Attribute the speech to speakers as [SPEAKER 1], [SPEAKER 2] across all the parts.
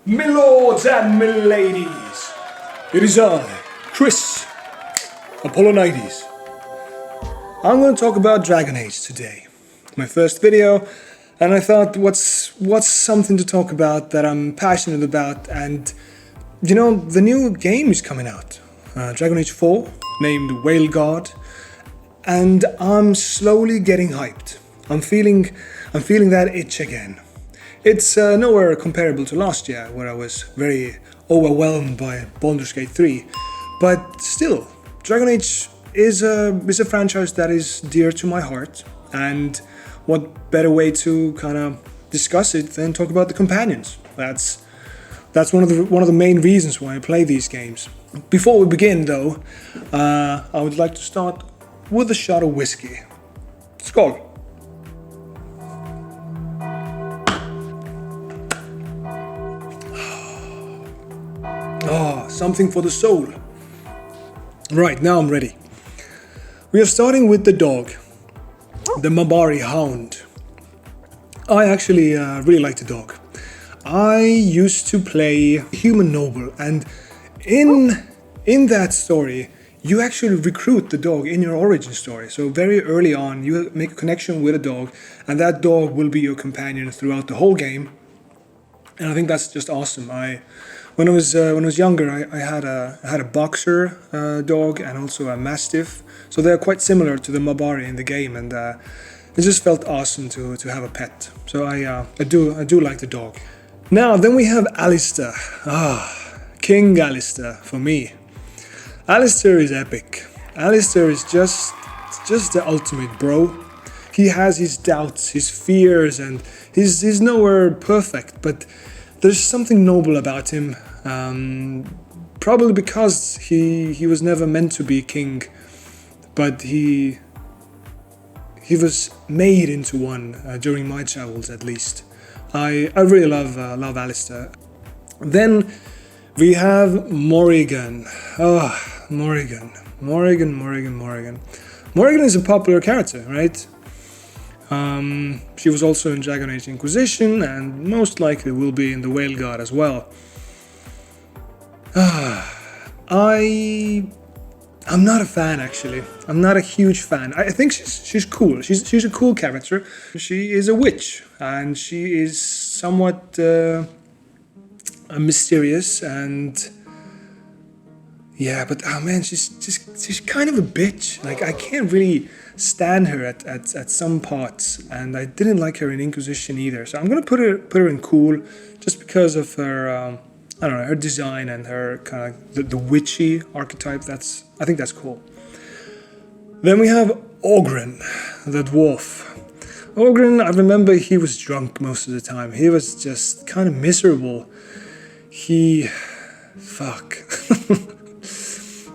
[SPEAKER 1] Milords and miladies, it is I, Chris, Apollonides. I'm going to talk about Dragon Age today. My first video, and I thought what's something to talk about that I'm passionate about, and you know, the new game is coming out, Dragon Age 4, named VEILGUARD, and I'm slowly getting hyped. I'm feeling that itch again. It's nowhere comparable to last year, where I was very overwhelmed by Baldur's Gate 3, but still, Dragon Age is a franchise that is dear to my heart, and what better way to kind of discuss it than talk about the companions? That's one of the main reasons why I play these games. Before we begin, though, I would like to start with a shot of whiskey. Skål! Oh, something for the soul. Right, now I'm ready. We are starting with the dog, the Mabari Hound. I actually really like the dog. I used to play Human Noble, and in that story, you actually recruit the dog in your origin story. So very early on, you make a connection with a dog, and that dog will be your companion throughout the whole game. And I think that's just awesome. When I was younger, I had a boxer dog and also a mastiff, so they're quite similar to the Mabari in the game, and it just felt awesome to have a pet. So I do like the dog. Now then we have Alistair. King Alistair for me. Alistair is epic. Alistair is just the ultimate bro. He has his doubts, his fears, and he's nowhere perfect, but there's something noble about him, probably because he was never meant to be king, but he was made into one during my travels, at least. I really love Alistair. Then we have Morrigan. Morrigan. Morrigan is a popular character, right? She was also in Dragon Age Inquisition, and most likely will be in the VEILGUARD as well. I'm not a fan, actually. I'm not a huge fan. I think she's cool. She's a cool character. She is a witch, and she is somewhat mysterious, and yeah, but oh man, she's kind of a bitch. Like, I can't really stand her at some parts, and I didn't like her in Inquisition either. So I'm gonna put her in cool, just because of her I don't know, her design and her kind of the witchy archetype. I think that's cool. Then we have Oghren, the dwarf. Oghren, I remember he was drunk most of the time. He was just kind of miserable. Fuck.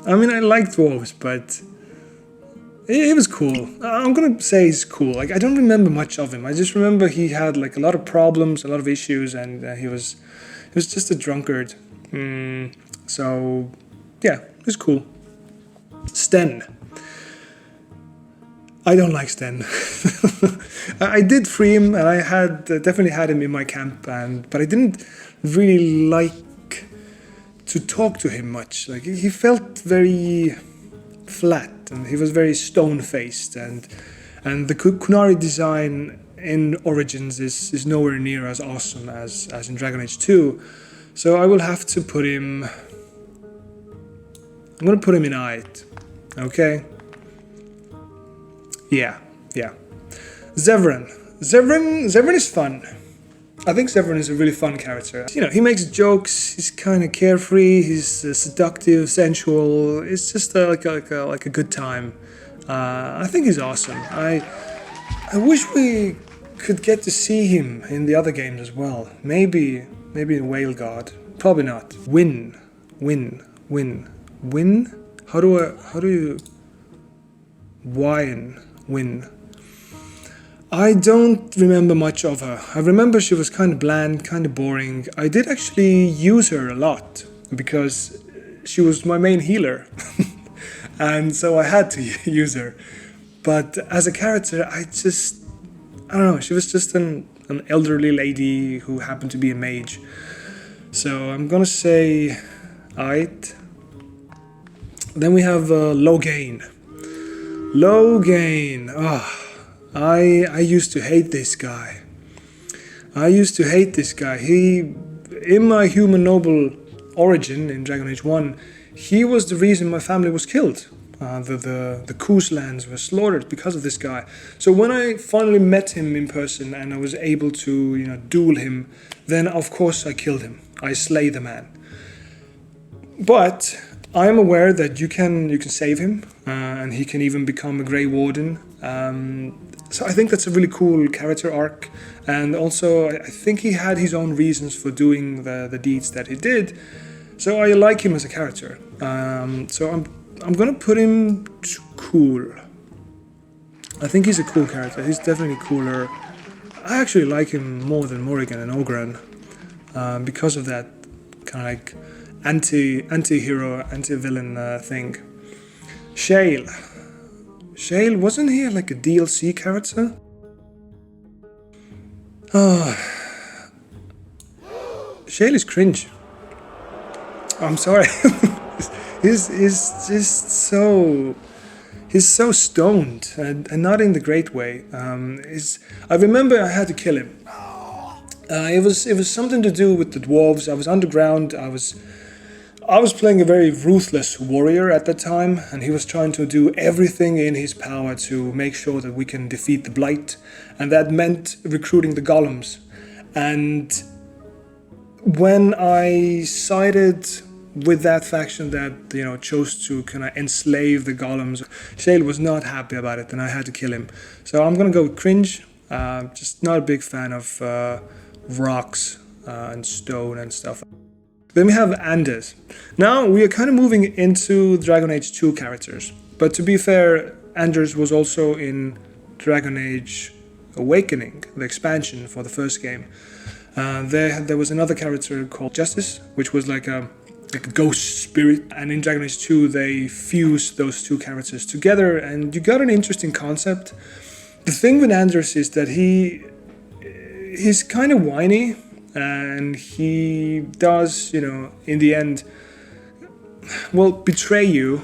[SPEAKER 1] I mean, I like dwarves, but he was cool. I'm gonna say he's cool. Like, I don't remember much of him. I just remember he had like a lot of problems, a lot of issues, and he was just a drunkard. So yeah, he's cool. Sten. I don't like Sten. I did free him, and I had definitely had him in my camp, but I didn't really like to talk to him much. Like, he felt very flat, and he was very stone-faced, and the Qunari design in Origins is nowhere near as awesome as in Dragon Age 2. So I will have to put him... I'm gonna put him in Ait. Okay? Yeah. Zevran is fun. I think Zevran is a really fun character. You know, he makes jokes, he's kind of carefree, he's seductive, sensual. It's just like a good time. I think he's awesome. I wish we could get to see him in the other games as well. Maybe in VEILGUARD. Probably not. Wynne. How do you... Wynne. I don't remember much of her. I remember she was kind of bland, kind of boring. I did actually use her a lot, because she was my main healer. And so I had to use her. But as a character, I don't know, she was just an elderly lady who happened to be a mage. So I'm gonna say Ait. Then we have Loghain. Loghain. I used to hate this guy. He, in my human noble origin in Dragon Age 1, he was the reason my family was killed. The Coos lands were slaughtered because of this guy. So when I finally met him in person and I was able to, duel him, then of course I killed him. I slay the man. But I am aware that you can save him, and he can even become a Grey Warden. So I think that's a really cool character arc, and also I think he had his own reasons for doing the deeds that he did. So I like him as a character. So I'm gonna put him to cool. I think he's a cool character. He's definitely cooler. I actually like him more than Morrigan and Oghren, because of that kind of like anti-hero, anti-villain thing. Shale. Shale, wasn't he like a DLC character? Shale is cringe. I'm sorry. he's just so... He's so stoned, and not in the great way. I remember I had to kill him. It was something to do with the dwarves. I was underground. I was playing a very ruthless warrior at that time, and he was trying to do everything in his power to make sure that we can defeat the Blight, and that meant recruiting the golems. And when I sided with that faction that chose to kind of enslave the golems, Shale was not happy about it, and I had to kill him. So I'm gonna go with cringe. Just not a big fan of rocks and stone and stuff. Then we have Anders. Now we are kind of moving into Dragon Age 2 characters, but to be fair, Anders was also in Dragon Age Awakening, the expansion for the first game. There was another character called Justice, which was like a ghost spirit, and in Dragon Age 2 they fused those two characters together, and you got an interesting concept. The thing with Anders is that he's kind of whiny, and he does, in the end, betray you,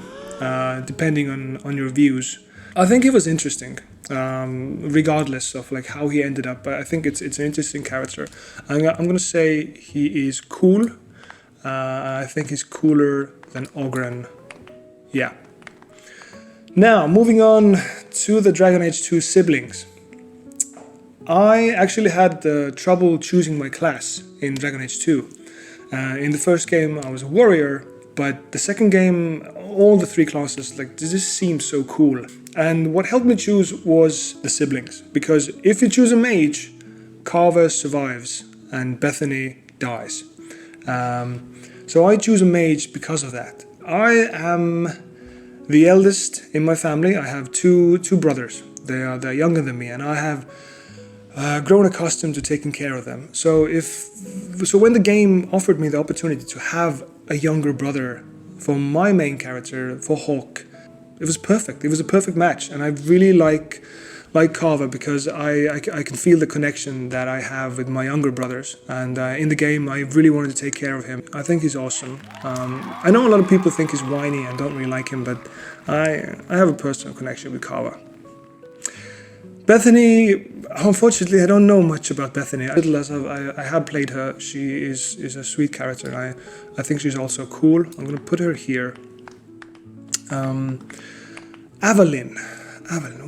[SPEAKER 1] depending on your views. I think it was interesting, regardless of like how he ended up. I think it's an interesting character. I'm gonna say he is cool. I think he's cooler than Oghren. Yeah. Now, moving on to the Dragon Age 2 siblings. I actually had trouble choosing my class in Dragon Age 2. In the first game, I was a warrior, but the second game, all the three classes, this seemed so cool. And what helped me choose was the siblings, because if you choose a mage, Carver survives and Bethany dies. So I choose a mage because of that. I am the eldest in my family. I have two brothers. They're younger than me, and I have grown accustomed to taking care of them. So when the game offered me the opportunity to have a younger brother for my main character, for Hawk, it was perfect. It was a perfect match, and I really like Carver because I can feel the connection that I have with my younger brothers, and in the game I really wanted to take care of him. I think he's awesome. I know a lot of people think he's whiny and don't really like him, but I have a personal connection with Carver. Bethany, unfortunately I don't know much about Bethany. As little as I have played her, she is a sweet character, and I think she's also cool. I'm going to put her here. Aveline.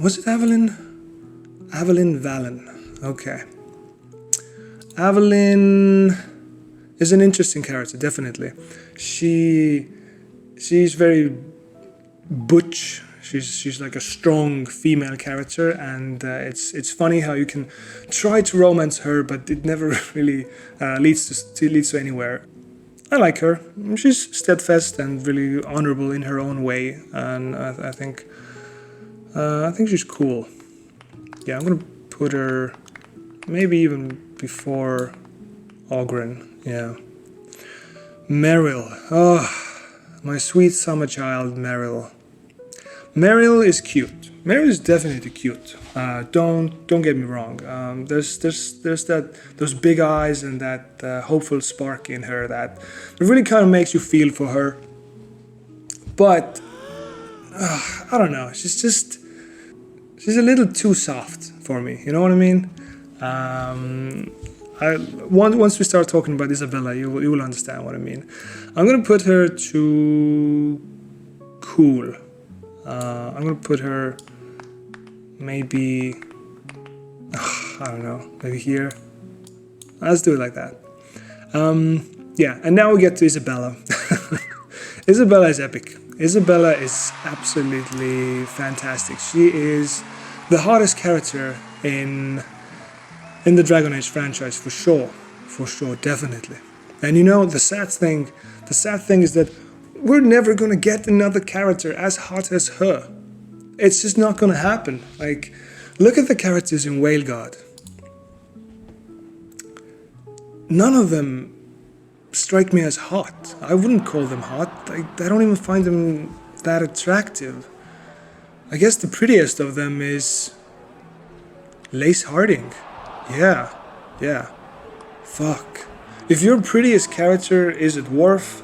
[SPEAKER 1] Was it Aveline? Aveline Valen. Okay. Aveline is an interesting character, definitely. She's very butch. She's like a strong female character, and it's funny how you can try to romance her, but it never really leads to anywhere. I like her. She's steadfast and really honorable in her own way, and I think she's cool. Yeah, I'm gonna put her maybe even before Oghren. Yeah. Merrill. Oh, my sweet summer child, Merrill. Merrill is cute. Merrill is definitely cute. Don't get me wrong. There's those big eyes and that hopeful spark in her that really kind of makes you feel for her. But I don't know. She's a little too soft for me. You know what I mean? Once we start talking about Isabela, you will understand what I mean. I'm gonna put her to cool. I'm gonna put her maybe, I don't know, maybe here. Let's do it like that. Yeah, and now we get to Isabela. Isabela is epic. Isabela is absolutely fantastic. She is the hottest character in the Dragon Age franchise for sure, definitely. And you know, the sad thing is that we're never gonna get another character as hot as her. It's just not gonna happen. Like, look at the characters in VEILGUARD. None of them strike me as hot. I wouldn't call them hot. I don't even find them that attractive. I guess the prettiest of them is Lace Harding. Yeah. Fuck. If your prettiest character is a dwarf,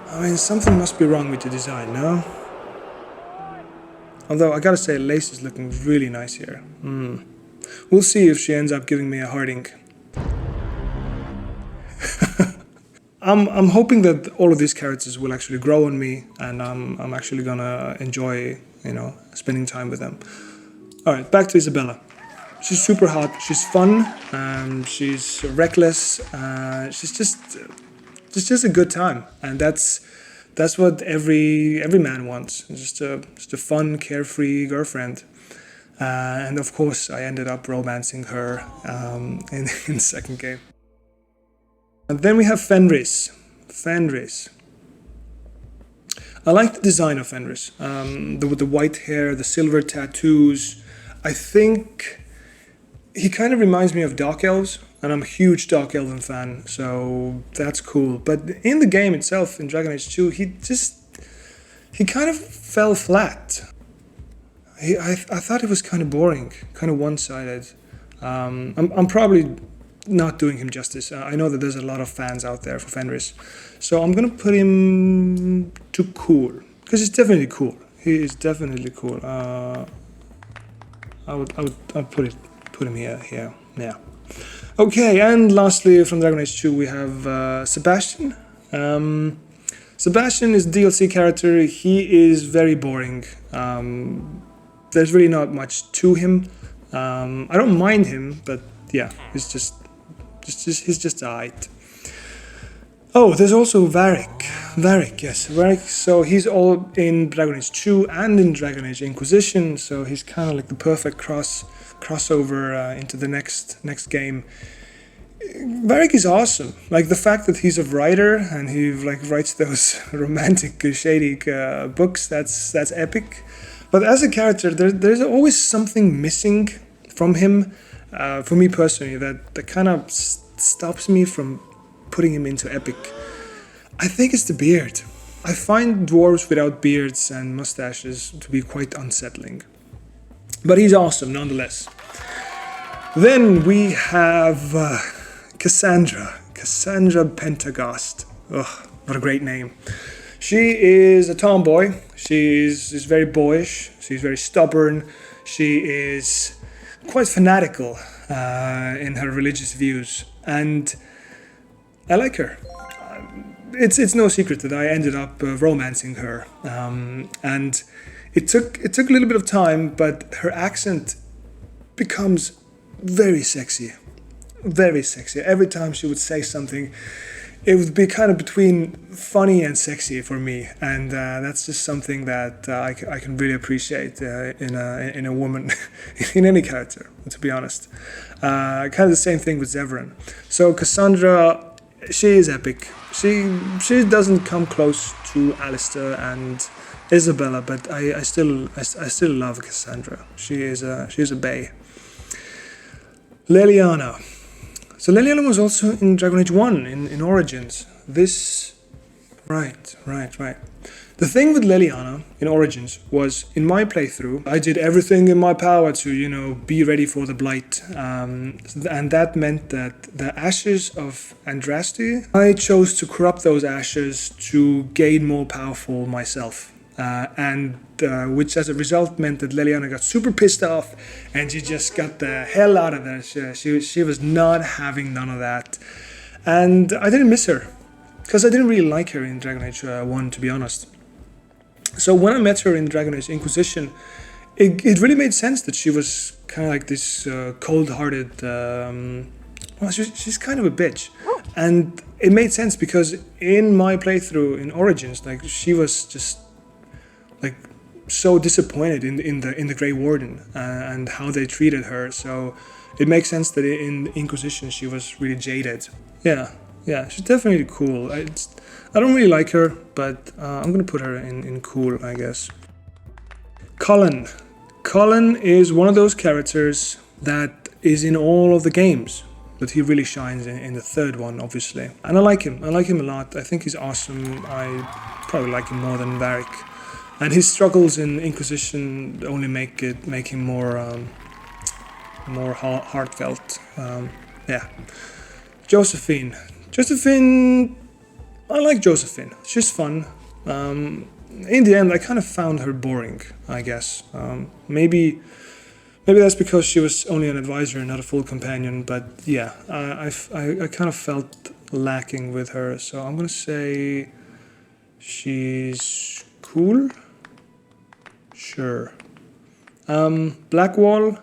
[SPEAKER 1] I mean, something must be wrong with the design, no? Although, I gotta say, Lace is looking really nice here. We'll see if she ends up giving me a Harding. I'm hoping that all of these characters will actually grow on me, and I'm actually gonna enjoy, you know, spending time with them. Alright, back to Isabela. She's super hot, she's fun, she's reckless, she's just a good time, and that's what every man wants. Just a fun, carefree girlfriend. And of course, I ended up romancing her in the second game. And then we have Fenris. I like the design of Fenris. With the white hair, the silver tattoos. I think he kind of reminds me of Dark Elves, and I'm a huge Dark Elven fan, so that's cool. But in the game itself, in Dragon Age 2, he kind of fell flat. I thought it was kind of boring, kind of one-sided. I'm probably not doing him justice. I know that there's a lot of fans out there for Fenris, so I'm gonna put him to cool, because he's definitely cool. He is definitely cool. I'd put him here. Yeah. Okay, and lastly from Dragon Age 2 we have Sebastian. Sebastian is a DLC character. He is very boring. There's really not much to him. I don't mind him, but yeah, he's just alright. Oh, there's also Varric. Varric. So he's all in Dragon Age 2 and in Dragon Age Inquisition. So he's kind of like the perfect crossover into the next game. Varric is awesome. Like the fact that he's a writer and he like writes those romantic, shady books. That's epic. But as a character, there's always something missing from him. For me personally, that kind of stops me from putting him into epic. I think it's the beard. I find dwarves without beards and mustaches to be quite unsettling. But he's awesome nonetheless. Then we have Cassandra Pentagast. Ugh, what a great name. She is a tomboy. She's very boyish. She's very stubborn. She is quite fanatical in her religious views, and I like her. It's no secret that I ended up romancing her, and it took a little bit of time, but her accent becomes very sexy. Every time she would say something, it would be kind of between funny and sexy for me, and that's just something that I can really appreciate in a woman, in any character, to be honest. Kind of the same thing with Zevran. So Cassandra, she is epic. She doesn't come close to Alistair and Isabela, but I still love Cassandra. She is a bae. Leliana. So Leliana was also in Dragon Age 1 in Origins. This Right, right, right. The thing with Leliana in Origins was, in my playthrough, I did everything in my power to, be ready for the Blight. And that meant that the ashes of Andraste, I chose to corrupt those ashes to gain more powerful myself. Which as a result meant that Leliana got super pissed off and she just got the hell out of there. She was not having none of that. And I didn't miss her, because I didn't really like her in Dragon Age 1, to be honest. So when I met her in Dragon Age Inquisition, it really made sense that she was kind of like this cold-hearted... she's kind of a bitch. And it made sense because in my playthrough in Origins, like, she was just like so disappointed in the Grey Warden and how they treated her. So it makes sense that in Inquisition she was really jaded. Yeah, she's definitely cool. I don't really like her, but I'm gonna put her in cool, I guess. Cullen. Cullen is one of those characters that is in all of the games, but he really shines in the third one, obviously. And I like him. I like him a lot. I think he's awesome. I probably like him more than Varric. And his struggles in Inquisition only make him more heartfelt. Yeah. Josephine. I like Josephine. She's fun. In the end, I kind of found her boring, I guess. Maybe that's because she was only an advisor and not a full companion, but yeah, I kind of felt lacking with her, so I'm gonna say she's cool. Sure. Blackwall.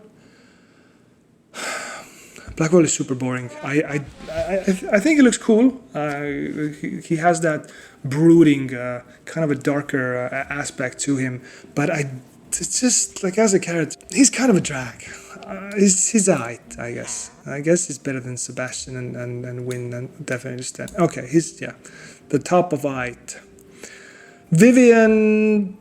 [SPEAKER 1] Blackwall is super boring. I think he looks cool. He has that brooding, kind of a darker aspect to him. But it's just like, as a character, he's kind of a drag. He's alright, I guess. I guess he's better than Sebastian and Wynne and definitely Sten. Okay, he's the top of alright. Vivienne.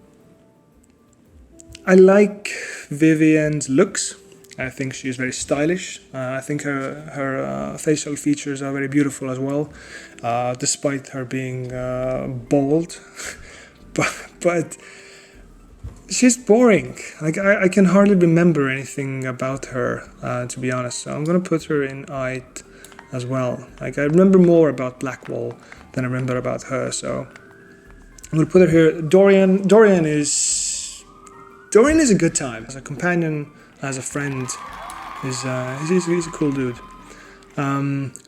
[SPEAKER 1] I like Vivienne's looks. I think she is very stylish. I think her facial features are very beautiful as well, despite her being bald. but she's boring. Like, I can hardly remember anything about her, to be honest. So I'm gonna put her in Ait as well. Like, I remember more about Blackwall than I remember about her. So I'm gonna put her here. Dorian is a good time as a companion. As a friend, he's a cool dude.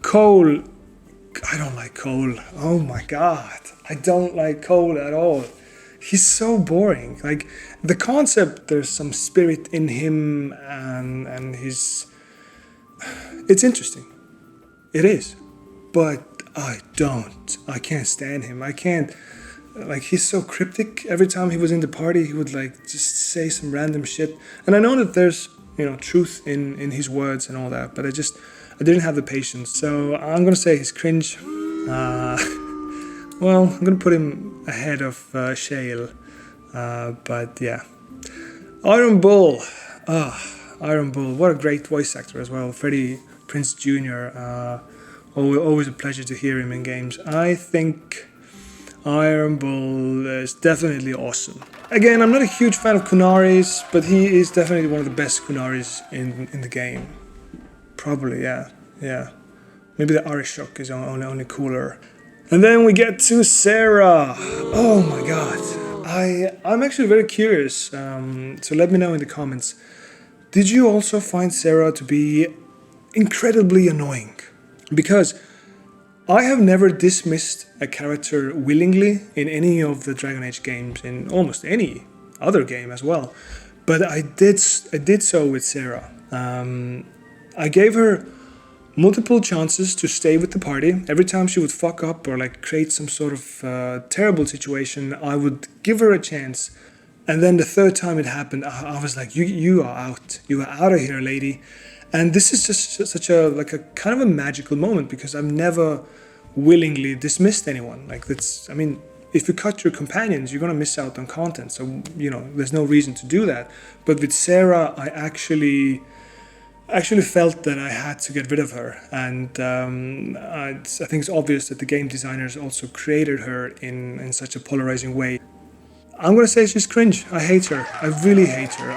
[SPEAKER 1] Cole, I don't like Cole. Oh my god, I don't like Cole at all. He's so boring. Like, the concept, there's some spirit in him, and it's interesting. It is, but I can't stand him. I can't. Like, he's so cryptic. Every time he was in the party, he would like just say some random shit. And I know that there's, truth in his words and all that, but I didn't have the patience. So I'm gonna say he's cringe. Well, I'm gonna put him ahead of Shale. But yeah. Iron Bull. Iron Bull. What a great voice actor as well. Freddie Prinze Jr. Always a pleasure to hear him in games. I think Iron Bull is definitely awesome. Again, I'm not a huge fan of Kunaris, but he is definitely one of the best Kunaris in the game. Probably, yeah. Maybe the Arishok is only cooler. And then we get to Sera. Oh my god. I'm actually very curious, so let me know in the comments. Did you also find Sera to be incredibly annoying? Because I have never dismissed a character willingly in any of the Dragon Age games, in almost any other game as well. But I did so with Sera. I gave her multiple chances to stay with the party. Every time she would fuck up or like create some sort of terrible situation, I would give her a chance. And then the third time it happened, I was like, you are out. You are out of here, lady. And this is just such a kind of a magical moment, because I've never willingly dismissed anyone. Like, that's, I mean, if you cut your companions, you're gonna miss out on content. So, there's no reason to do that. But with Sera, I actually actually felt that I had to get rid of her, and I think it's obvious that the game designers also created her in such a polarizing way. I'm gonna say she's cringe. I hate her. I really hate her.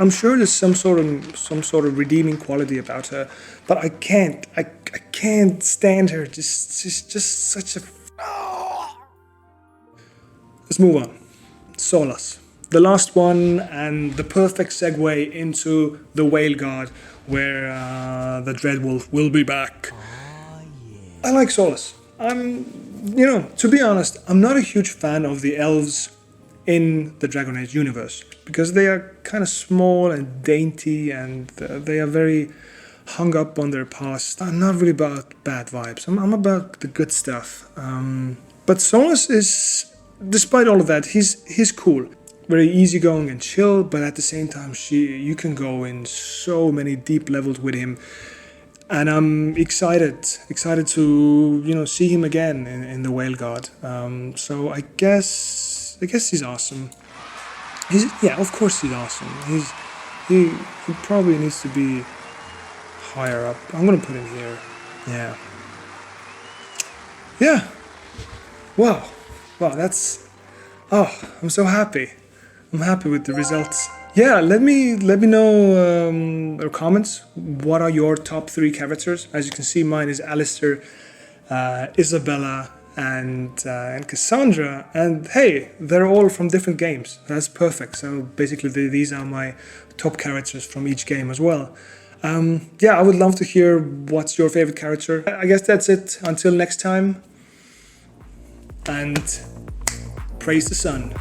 [SPEAKER 1] I'm sure there's some sort of redeeming quality about her, but I can't stand her. She's just such a. Let's move on. Solas, the last one, and the perfect segue into the VEILGUARD, where the Dreadwolf will be back. I like Solas. To be honest, I'm not a huge fan of the elves in the Dragon Age universe, because they are kind of small and dainty, and they are very hung up on their past. I'm not really about bad vibes. I'm about the good stuff. But Solas is, despite all of that, he's cool. Very easygoing and chill, but at the same time, you can go in so many deep levels with him. And I'm excited to see him again in the VEILGUARD. So I guess he's awesome. Of course he's awesome. He probably needs to be higher up. I'm gonna put him here. Yeah. Wow. That's. Oh, I'm so happy. I'm happy with the results. Yeah, let me know your comments. What are your top 3 characters? As you can see, mine is Alistair, Isabela, and Cassandra. And hey, they're all from different games. That's perfect. So basically, these are my top characters from each game as well. I would love to hear what's your favorite character. I guess that's it. Until next time. And praise the sun.